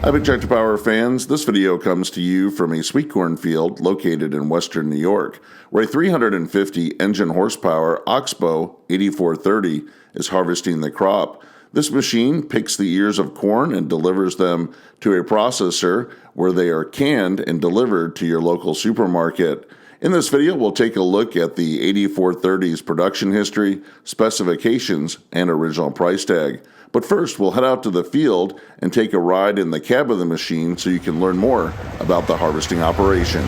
Hi, Big Tractor Power fans. This video comes to you from a sweet corn field located in western New York, where a 350 engine horsepower OXBO 8430 is harvesting the crop. This machine picks the ears of corn and delivers them to a processor where they are canned and delivered to your local supermarket. In this video, we'll take a look at the 8430's production history, specifications, and original price tag. But first, we'll head out to the field and take a ride in the cab of the machine so you can learn more about the harvesting operation.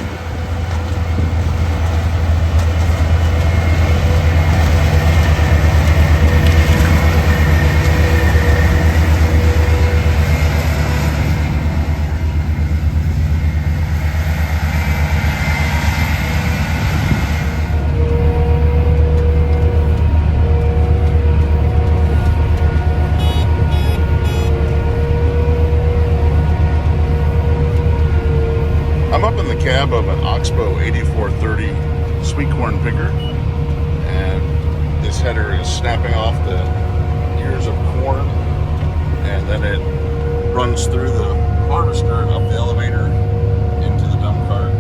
I'm up in the cab of an OXBO 8430 sweet corn picker, and this header is snapping off the ears of corn, and then it runs through the harvester and up the elevator into the dump cart.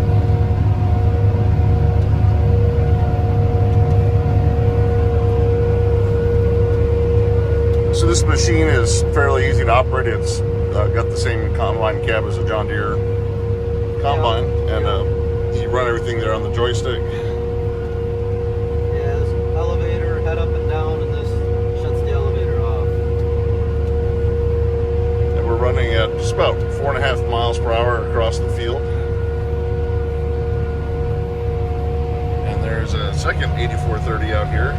So this machine is fairly easy to operate. It's got the same combine cab as a John Deere combine, and you run everything there on the joystick. Yeah, this elevator, head up and down, and this shuts the elevator off. And we're running at just about 4.5 miles per hour across the field. And there's a second 8430 out here.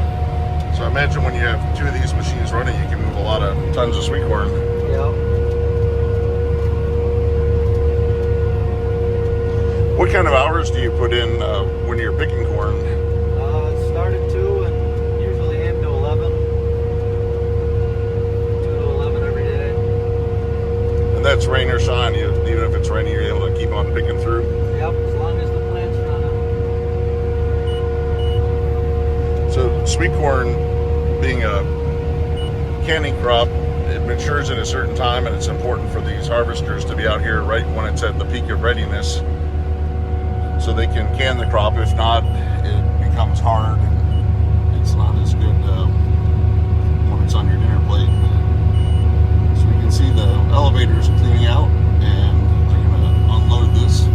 So I imagine when you have two of these machines running, you can move a lot of tons of sweet corn. Yeah. What kind of hours do you put in when you're picking corn? Start at 2 and usually aim to 11. 2 to 11 every day. And that's rain or shine. Even if it's raining, you're able to keep on picking through? Yep, as long as the plant's running. So sweet corn, being a canning crop, it matures at a certain time, and it's important for these harvesters to be out here right when it's at the peak of readiness, so they can can the crop. If not, it becomes hard and it's not as good when it's on your dinner plate. So we can see the elevators cleaning out, and they're going to unload this.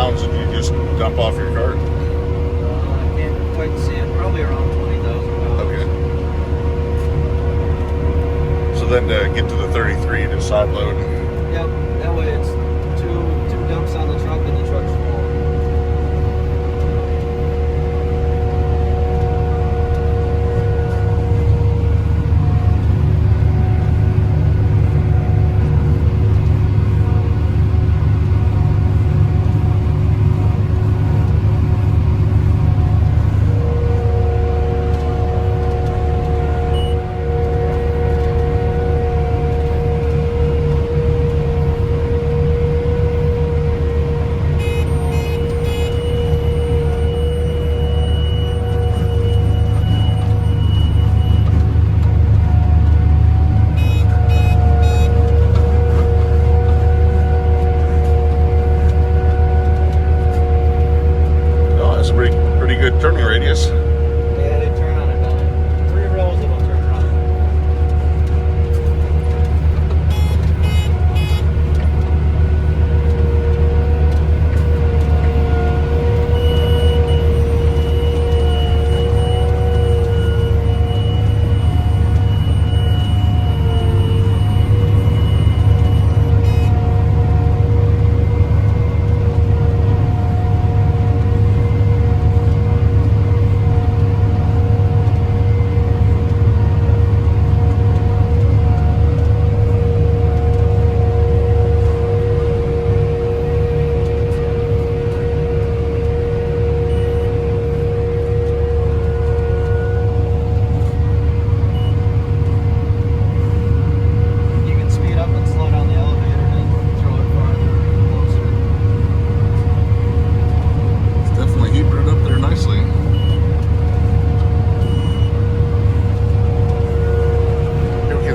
pounds did you just dump off your cart? I can't quite see it. Probably around 20,000 pounds. Okay. So then to get to the 33 to side load. Yep. That way it's two dumps on the truck and the truck's full. Pretty good turning radius. Yeah, they turn on a dime. 3 rows it'll turn around.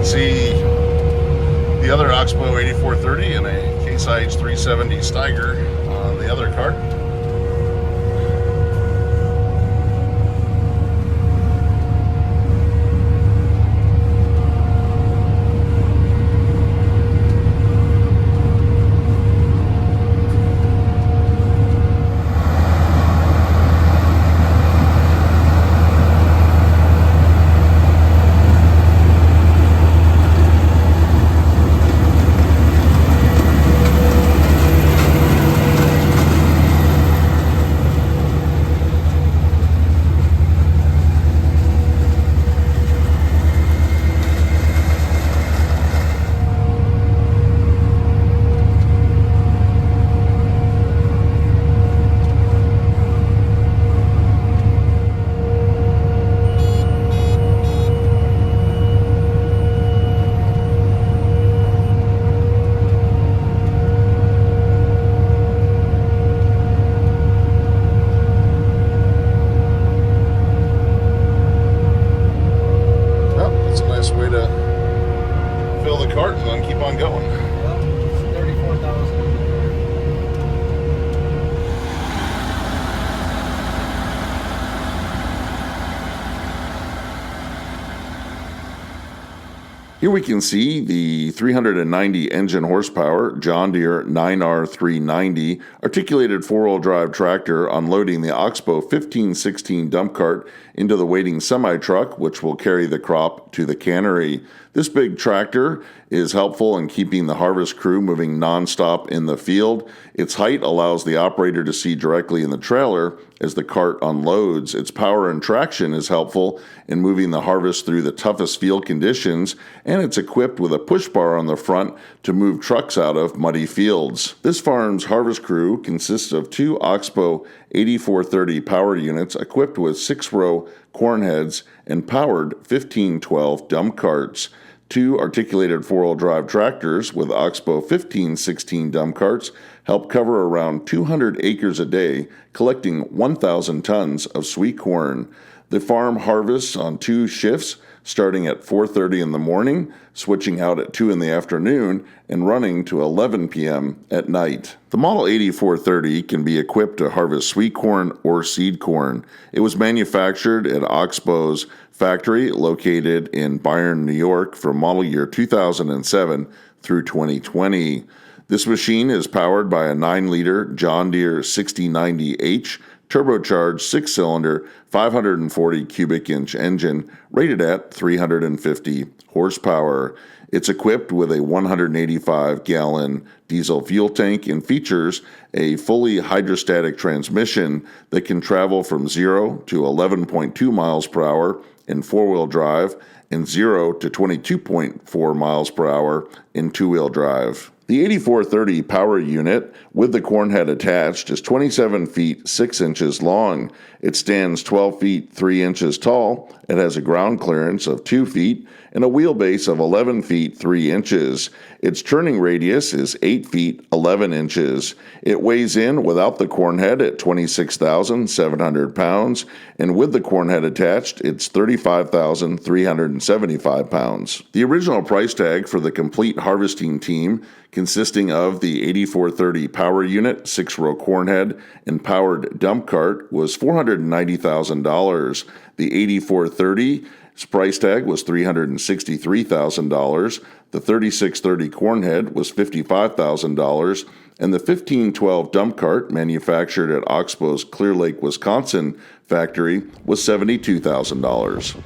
See the other OXBO 8430 and a Case IH 370 Steiger on the other cart. Way to fill the cart and then keep on going. Yep, 34,000 in the cart. Here we can see the 390 engine horsepower John Deere 9R390 articulated 4-wheel drive tractor unloading the OXBO 1516 dump cart into the waiting semi-truck, which will carry the crop to the cannery. This big tractor is helpful in keeping the harvest crew moving nonstop in the field. Its height allows the operator to see directly in the trailer as the cart unloads. Its power and traction is helpful in moving the harvest through the toughest field conditions, and it's equipped with a push bar on the front to move trucks out of muddy fields. This farm's harvest crew consists of 2 OXBO 8430 power units equipped with 6-row corn heads and powered 1512 dump carts. 2 articulated 4-wheel drive tractors with OXBO 1516 dump carts help cover around 200 acres a day, collecting 1,000 tons of sweet corn. The farm harvests on 2 shifts, starting at 4:30 in the morning, switching out at 2 in the afternoon, and running to 11 p.m. at night. The Model 8430 can be equipped to harvest sweet corn or seed corn. It was manufactured at OXBO's factory located in Byron, New York from model year 2007 through 2020. This machine is powered by a 9-liter John Deere 6090H turbocharged 6-cylinder 540 cubic inch engine rated at 350 horsepower. It's equipped with a 185-gallon diesel fuel tank and features a fully hydrostatic transmission that can travel from 0 to 11.2 miles per hour in four-wheel drive and 0 to 22.4 miles per hour in two-wheel drive. The 8430 power unit with the corn head attached is 27 feet 6 inches long. It stands 12 feet 3 inches tall. It has a ground clearance of 2 feet and a wheelbase of 11 feet 3 inches. Its turning radius is 8 feet 11 inches. It weighs in without the corn head at 26,700 pounds, and with the corn head attached, it's 35,375 pounds. The original price tag for the complete harvesting team, consisting of the 8430 power unit, 6-row corn head, and powered dump cart, was $490,000. The 8430's price tag was $363,000. The 3630 corn head was $55,000, and the 1512 dump cart, manufactured at OXBO's Clear Lake, Wisconsin factory, was $72,000.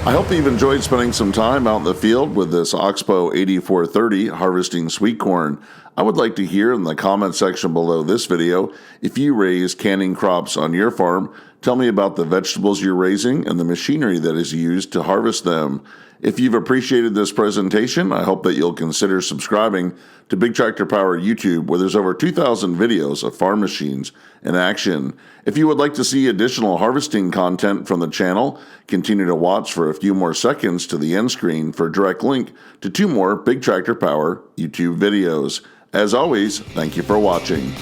I hope you've enjoyed spending some time out in the field with this OXBO 8430 harvesting sweet corn. I would like to hear in the comment section below this video if you raise canning crops on your farm. Tell me about the vegetables you're raising and the machinery that is used to harvest them. If you've appreciated this presentation, I hope that you'll consider subscribing to Big Tractor Power YouTube, where there's over 2,000 videos of farm machines in action. If you would like to see additional harvesting content from the channel, continue to watch for a few more seconds to the end screen for a direct link to 2 more Big Tractor Power YouTube videos. As always, thank you for watching.